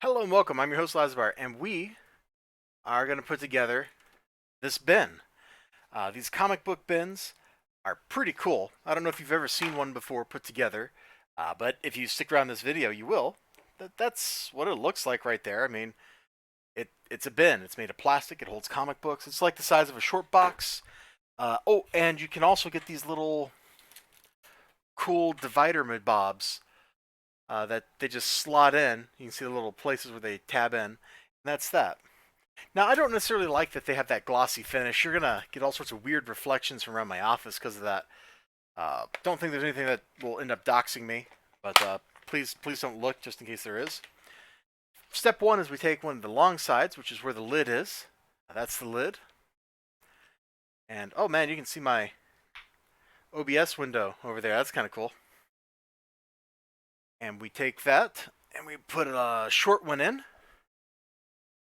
Hello and welcome. I'm your host Elizibar, and we are going to put together this bin. These comic book bins are pretty cool. I don't know if you've ever seen one before put together, but if you stick around this video, you will. That's what it looks like right there. I mean, it's a bin. It's made of plastic. It holds comic books. It's like the size of a short box. Oh, and you can also get these little cool divider mid-bobs that they just slot in. You can see the little places where they tab in. And that's that. Now, I don't necessarily like that they have that glossy finish. You're going to get all sorts of weird reflections from around my office because of that. Don't think there's anything that will end up doxing me, but please don't look just in case there is. Step one is we take one of the long sides, which is where the lid is. That's the lid. And, oh man, you can see my OBS window over there. That's kind of cool. And we take that, and we put a short one in.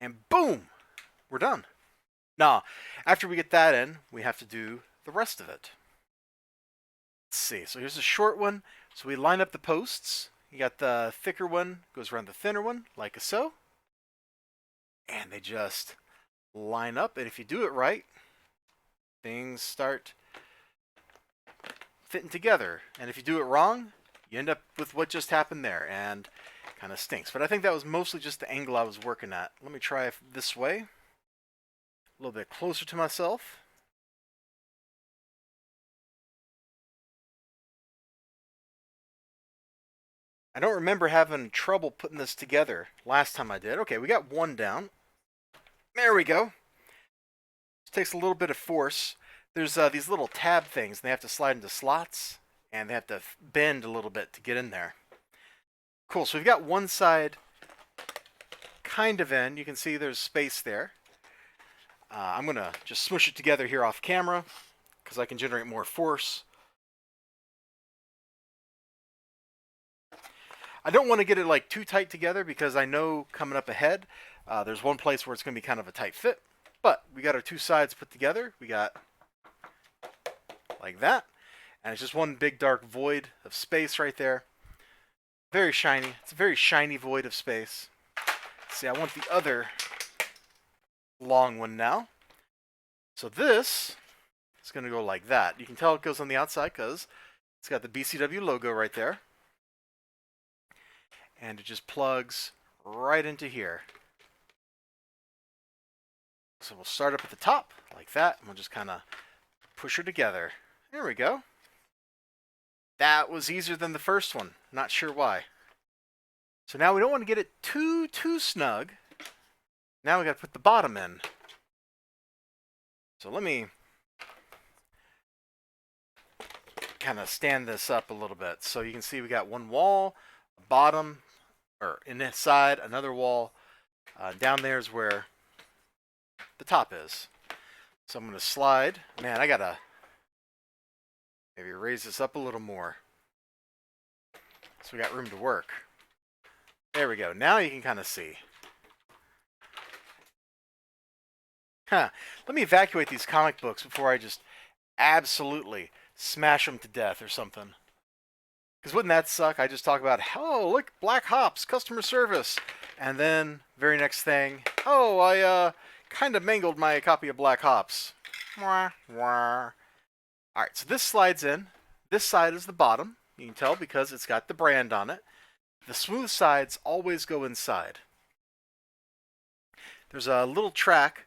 And boom! We're done. Now, after we get that in, we have to do the rest of it. Let's see. So here's a short one. So we line up the posts. You got the thicker one, goes around the thinner one, like so. And they just line up. And if you do it right, things start fitting together. And if you do it wrong, you end up with what just happened there. And kind of stinks. But I think that was mostly just the angle I was working at. Let me try it this way. A little bit closer to myself. I don't remember having trouble putting this together last time I did. Okay, we got one down. There we go. This takes a little bit of force. There's these little tab things. They have to slide into slots, and they have to bend a little bit to get in there. Cool, so we've got one side kind of in. You can see there's space there. I'm going to just smush it together here off camera because I can generate more force. I don't want to get it like too tight together because I know coming up ahead, there's one place where it's going to be kind of a tight fit. But we got our two sides put together. We got like that. And it's just one big dark void of space right there. Very shiny. It's a very shiny void of space. Let's see, I want the other long one now. So this is going to go like that. You can tell it goes on the outside because it's got the BCW logo right there. And it just plugs right into here. So we'll start up at the top like that, and we'll just kind of push her together. There we go. That was easier than the first one. Not sure why. So now we don't want to get it too snug. Now we got to put the bottom in. So let me kind of stand this up a little bit. So you can see we got one wall, a bottom, or inside, another wall. Down there is where the top is. So I'm going to slide. Man, I got to maybe raise this up a little more. So we got room to work. There we go. Now you can kind of see. Let me evacuate these comic books before I just absolutely smash them to death or something. Because wouldn't that suck? I just talk about, oh, look, Black Hops, customer service. And then, very next thing, oh, I kind of mangled my copy of Black Hops. Wah, wah. All right, so this slides in. This side is the bottom. You can tell because it's got the brand on it. The smooth sides always go inside. There's a little track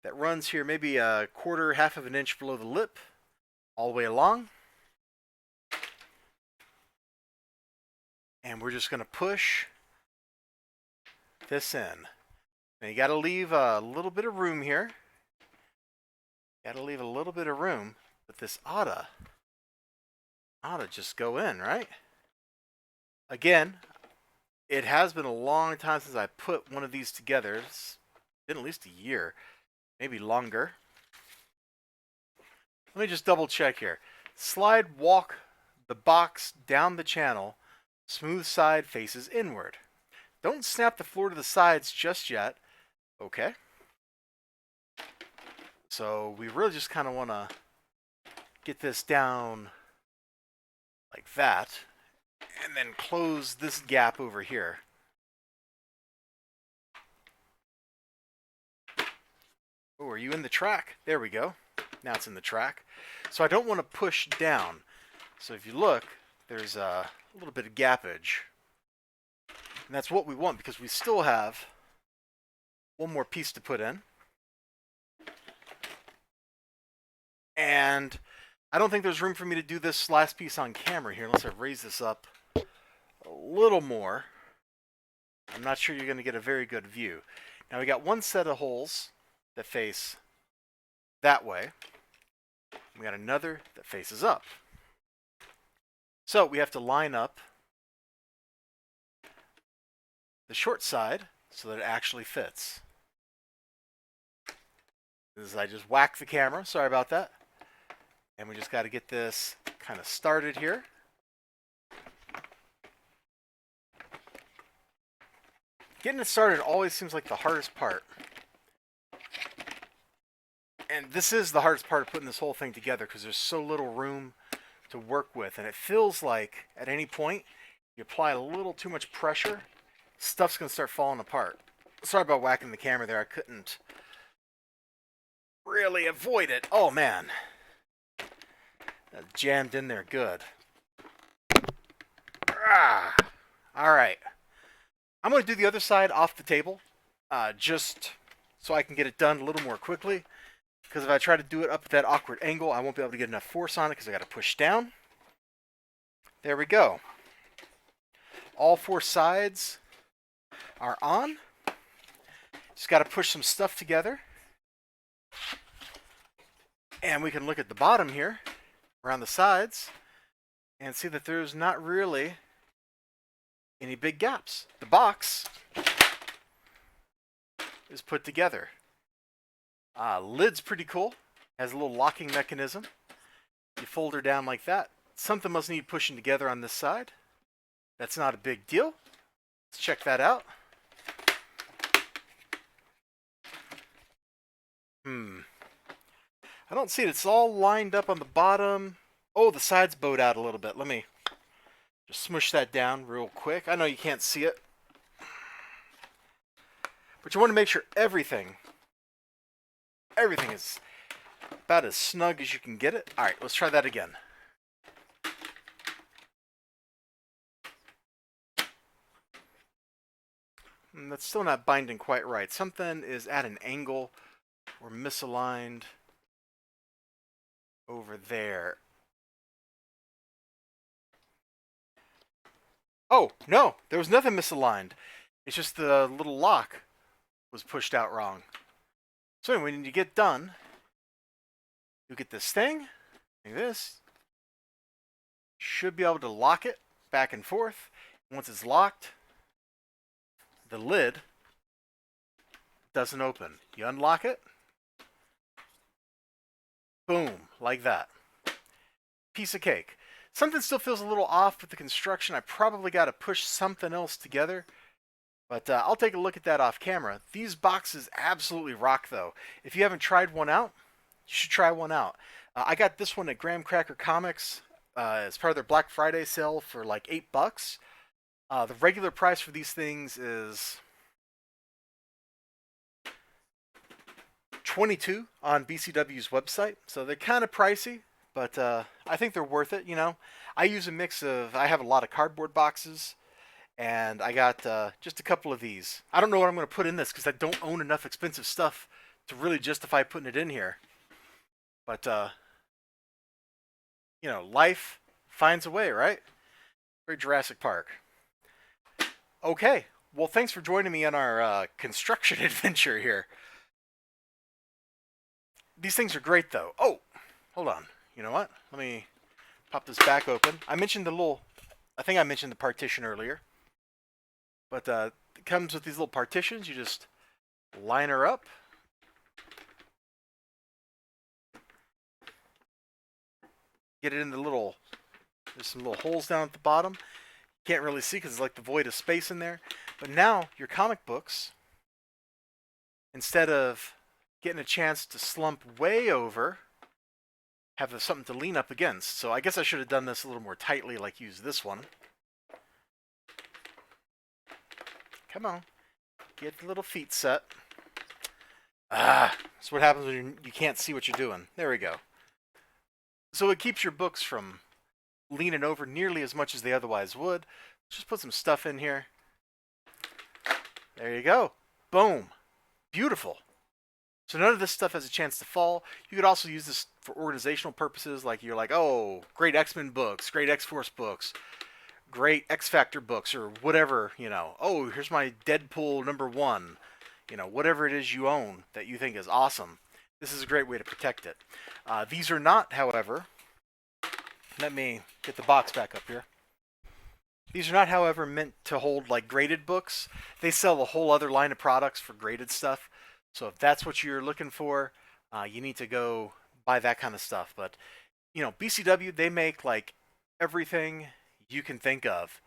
that runs here maybe a quarter, half of an inch below the lip, all the way along. And we're just going to push this in. Now you got to leave a little bit of room here. Got to leave a little bit of room, but this ought to just go in, right? Again, it has been a long time since I put one of these together. It's been at least a year, maybe longer. Let me just double check here. Slide walk the box down the channel. Smooth side faces inward. Don't snap the floor to the sides just yet. Okay. So we really just kind of want to get this down like that. And then close this gap over here. Oh, are you in the track? There we go. Now it's in the track. So I don't want to push down. So if you look, there's a little bit of gappage. And that's what we want because we still have one more piece to put in. And I don't think there's room for me to do this last piece on camera here unless I raise this up a little more. I'm not sure you're going to get a very good view. Now we got one set of holes that face that way. We got another that faces up. So we have to line up the short side so that it actually fits. This is, I just whacked the camera, sorry about that. And we just got to get this kind of started here. Getting it started always seems like the hardest part. And this is the hardest part of putting this whole thing together because there's so little room to work with. And it feels like at any point you apply a little too much pressure, stuff's going to start falling apart. Sorry about whacking the camera there. I couldn't really avoid it. Oh, man. That jammed in there good. Ah. All right. I'm going to do the other side off the table just so I can get it done a little more quickly. Because if I try to do it up at that awkward angle, I won't be able to get enough force on it because I got to push down. There we go. All four sides are on. Just got to push some stuff together. And we can look at the bottom here, around the sides, and see that there's not really any big gaps. The box is put together. Lid's pretty cool. Has a little locking mechanism. You fold her down like that. Something must need pushing together on this side. That's not a big deal. Let's check that out. I don't see it. It's all lined up on the bottom. Oh, the sides bowed out a little bit. Let me just smush that down real quick. I know you can't see it. But you want to make sure everything is about as snug as you can get it. All right, let's try that again. That's still not binding quite right. Something is at an angle or misaligned over there. Oh, no, there was nothing misaligned. It's just the little lock was pushed out wrong. So anyway, when you get done, you get this thing, like this. Should be able to lock it back and forth. Once it's locked, the lid doesn't open. You unlock it. Boom, like that. Piece of cake. Something still feels a little off with the construction. I probably got to push something else together. But I'll take a look at that off camera. These boxes absolutely rock, though. If you haven't tried one out, you should try one out. I got this one at Graham Cracker Comics as part of their Black Friday sale for like $8. The regular price for these things is $22 on BCW's website. So they're kind of pricey, but I think they're worth it, you know. I use a mix of, I have a lot of cardboard boxes, and I got just a couple of these. I don't know what I'm going to put in this because I don't own enough expensive stuff to really justify putting it in here. But, you know, life finds a way, right? Very Jurassic Park. Okay, well, thanks for joining me on our construction adventure here. These things are great, though. Oh, hold on. You know what? Let me pop this back open. I mentioned I think I mentioned the partition earlier. But it comes with these little partitions. You just line her up. Get it in the little, there's some little holes down at the bottom. Can't really see because it's like the void of space in there. But now your comic books, instead of getting a chance to slump way over, have something to lean up against. So I guess I should have done this a little more tightly, like use this one. Come on. Get the little feet set. That's what happens when you can't see what you're doing. There we go. So it keeps your books from leaning over nearly as much as they otherwise would. Just put some stuff in here. There you go. Boom. Beautiful. So none of this stuff has a chance to fall. You could also use this for organizational purposes, like you're like, oh, great X-Men books, great X-Force books, great X-Factor books, or whatever, you know. Oh, here's my Deadpool #1. You know, whatever it is you own that you think is awesome. This is a great way to protect it. These are not, however, let me get the box back up here. These are not, however, meant to hold like graded books. They sell a whole other line of products for graded stuff. So if that's what you're looking for, you need to go buy that kind of stuff. But, you know, BCW, they make like everything you can think of.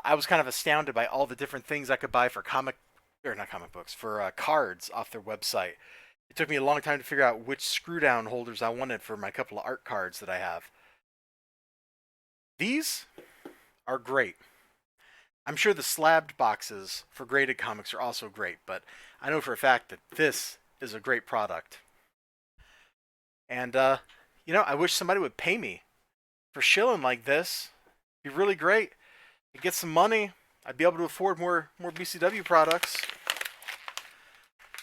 I was kind of astounded by all the different things I could buy for not comic books, for cards off their website. It took me a long time to figure out which screw down holders I wanted for my couple of art cards that I have. These are great. I'm sure the slabbed boxes for graded comics are also great, but I know for a fact that this is a great product. And, you know, I wish somebody would pay me for shilling like this. It'd be really great. I'd get some money. I'd be able to afford more BCW products.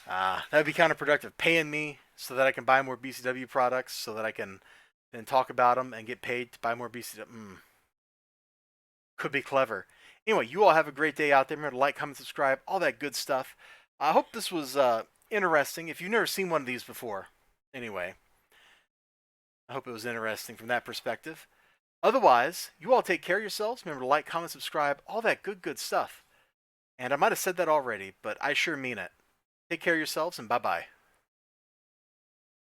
That would be counterproductive, paying me so that I can buy more BCW products, so that I can then talk about them and get paid to buy more BCW. Could be clever. Anyway, you all have a great day out there. Remember to like, comment, subscribe, all that good stuff. I hope this was interesting. If you've never seen one of these before, anyway, I hope it was interesting from that perspective. Otherwise, you all take care of yourselves. Remember to like, comment, subscribe, all that good stuff. And I might have said that already, but I sure mean it. Take care of yourselves, and bye-bye.